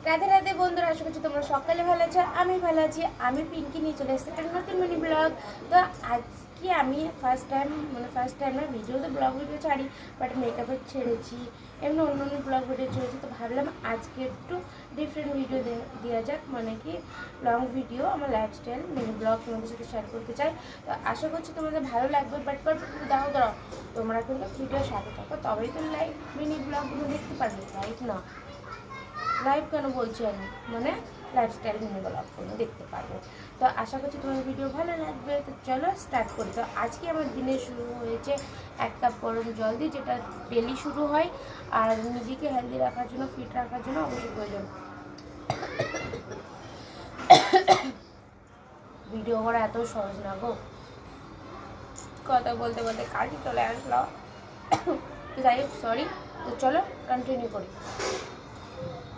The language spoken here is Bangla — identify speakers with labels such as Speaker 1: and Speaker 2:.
Speaker 1: রাধে রাধে বন্ধুরা, আশা করছি তোমরা সকালে ভালো আছো। আমি ভালো আছি। আমি পিঙ্কি নিয়ে চলে এসেছি একটা নতুন মিনি ব্লগ। তো আজকে আমি ফার্স্ট টাইম না, ভিডিও তো ব্লগ ভিডিও ছাড়ি, বাট মেকআপের ছেড়েছি, এমনি অন্য অন্য ব্লগ ভিডিও ছেড়েছি। তো ভাবলাম আজকে একটু ডিফারেন্ট ভিডিও দেওয়া যাক, মানে কি লং ভিডিও, আমার লাইফস্টাইল মিনি ব্লগ তোমাদের সাথে শেয়ার করতে চাই। তো আশা করছি তোমাদের ভালো লাগবে। বাট দাঁড়াও তোমরা কিন্তু ভিডিওর সাথে থাকো, তবেই তো লাইভ মিনি ব্লগগুলো দেখতে পারবে। লাইভ কেন বলছি আমি, মানে লাইফস্টাইল মিনি ব্লগগুলো দেখতে পারবে। তো আশা করছি তোমার ভিডিও ভালো লাগবে। তো চলো স্টার্ট করি। তো আজকে আমার দিনে শুরু হয়েছে 1 কাপ গরম জল দিয়ে, যেটা ডেলি শুরু হয় আর নিজেকে হেলদি রাখার জন্য, ফিট রাখার জন্য অবশ্যই প্রয়োজন। ভিডিও করা এত সহজ না গো, কথা বলতে বলতে কালই চলে আসলো। তো যাই হোক, সরি। তো চলো কন্টিনিউ করি।